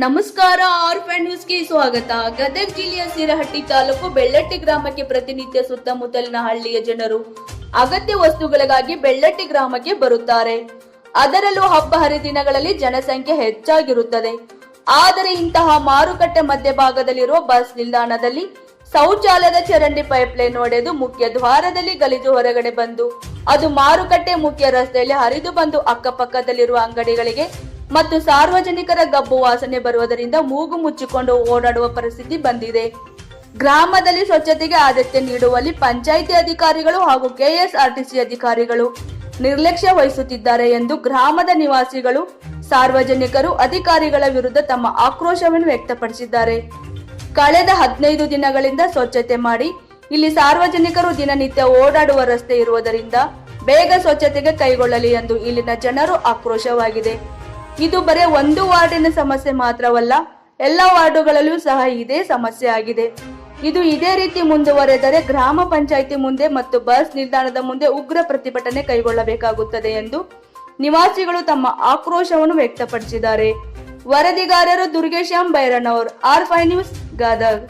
ನಮಸ್ಕಾರ, ಆರ್ಫನ್ ನ್ಯೂಸ್ಗೆ ಸ್ವಾಗತ. ಗದಗ ಜಿಲ್ಲೆಯ ಸಿರಹಟ್ಟಿ ತಾಲೂಕು ಬೆಳ್ಳಟ್ಟಿ ಗ್ರಾಮಕ್ಕೆ ಪ್ರತಿನಿತ್ಯ ಸುತ್ತಮುತ್ತಲಿನ ಹಳ್ಳಿಯ ಜನರು ಅಗತ್ಯ ವಸ್ತುಗಳಿಗಾಗಿ ಬೆಳ್ಳಟ್ಟಿ ಗ್ರಾಮಕ್ಕೆ ಬರುತ್ತಾರೆ. ಅದರಲ್ಲೂ ಹಬ್ಬ ಹರಿದಿನಗಳಲ್ಲಿ ಜನಸಂಖ್ಯೆ ಹೆಚ್ಚಾಗಿರುತ್ತದೆ. ಆದರೆ ಇಂತಹ ಮಾರುಕಟ್ಟೆ ಮಧ್ಯಭಾಗದಲ್ಲಿರುವ ಬಸ್ ನಿಲ್ದಾಣದಲ್ಲಿ ಶೌಚಾಲಯದ ಚರಂಡಿ ಪೈಪ್ಲೈನ್ ಒಡೆದು ಮುಖ್ಯ ದ್ವಾರದಲ್ಲಿ ಗಲೀಜು ಹೊರಗಡೆ ಬಂದು ಅದು ಮಾರುಕಟ್ಟೆ ಮುಖ್ಯ ರಸ್ತೆಯಲ್ಲಿ ಹರಿದು ಬಂದು ಅಕ್ಕಪಕ್ಕದಲ್ಲಿರುವ ಅಂಗಡಿಗಳಿಗೆ ಮತ್ತು ಸಾರ್ವಜನಿಕರ ಗಬ್ಬು ವಾಸನೆ ಬರುವುದರಿಂದ ಮೂಗು ಮುಚ್ಚಿಕೊಂಡು ಓಡಾಡುವ ಪರಿಸ್ಥಿತಿ ಬಂದಿದೆ. ಗ್ರಾಮದಲ್ಲಿ ಸ್ವಚ್ಛತೆಗೆ ಆದ್ಯತೆ ನೀಡುವಲ್ಲಿ ಪಂಚಾಯಿತಿ ಅಧಿಕಾರಿಗಳು ಹಾಗೂ ಕೆಎಸ್ಆರ್ಟಿಸಿ ಅಧಿಕಾರಿಗಳು ನಿರ್ಲಕ್ಷ್ಯ ವಹಿಸುತ್ತಿದ್ದಾರೆ ಎಂದು ಗ್ರಾಮದ ನಿವಾಸಿಗಳು, ಸಾರ್ವಜನಿಕರು ಅಧಿಕಾರಿಗಳ ವಿರುದ್ಧ ತಮ್ಮ ಆಕ್ರೋಶವನ್ನು ವ್ಯಕ್ತಪಡಿಸಿದ್ದಾರೆ. ಕಳೆದ 15 ದಿನಗಳಿಂದ ಸ್ವಚ್ಛತೆ ಮಾಡಿ ಇಲ್ಲಿ ಸಾರ್ವಜನಿಕರು ದಿನನಿತ್ಯ ಓಡಾಡುವ ರಸ್ತೆ ಇರುವುದರಿಂದ ಬೇಗ ಸ್ವಚ್ಛತೆಗೆ ಕೈಗೊಳ್ಳಲಿ ಎಂದು ಇಲ್ಲಿನ ಜನರು ಆಕ್ರೋಶವಾಗಿದೆ. ಇದು ಬರೀ ಒಂದು ವಾರ್ಡಿನ ಸಮಸ್ಯೆ ಮಾತ್ರವಲ್ಲ, ಎಲ್ಲ ವಾರ್ಡುಗಳಲ್ಲೂ ಸಹ ಇದೇ ಸಮಸ್ಯೆ ಆಗಿದೆ. ಇದು ಇದೇ ರೀತಿ ಮುಂದುವರೆದರೆ ಗ್ರಾಮ ಪಂಚಾಯಿತಿ ಮುಂದೆ ಮತ್ತು ಬಸ್ ನಿಲ್ದಾಣದ ಮುಂದೆ ಉಗ್ರ ಪ್ರತಿಭಟನೆ ಕೈಗೊಳ್ಳಬೇಕಾಗುತ್ತದೆ ಎಂದು ನಿವಾಸಿಗಳು ತಮ್ಮ ಆಕ್ರೋಶವನ್ನು ವ್ಯಕ್ತಪಡಿಸಿದ್ದಾರೆ. ವರದಿಗಾರರು ದುರ್ಗೇಶ್ ಎಂ ಬೈರನವರ್, ಆರ್ಫೈ ನ್ಯೂಸ್, ಗದಗ.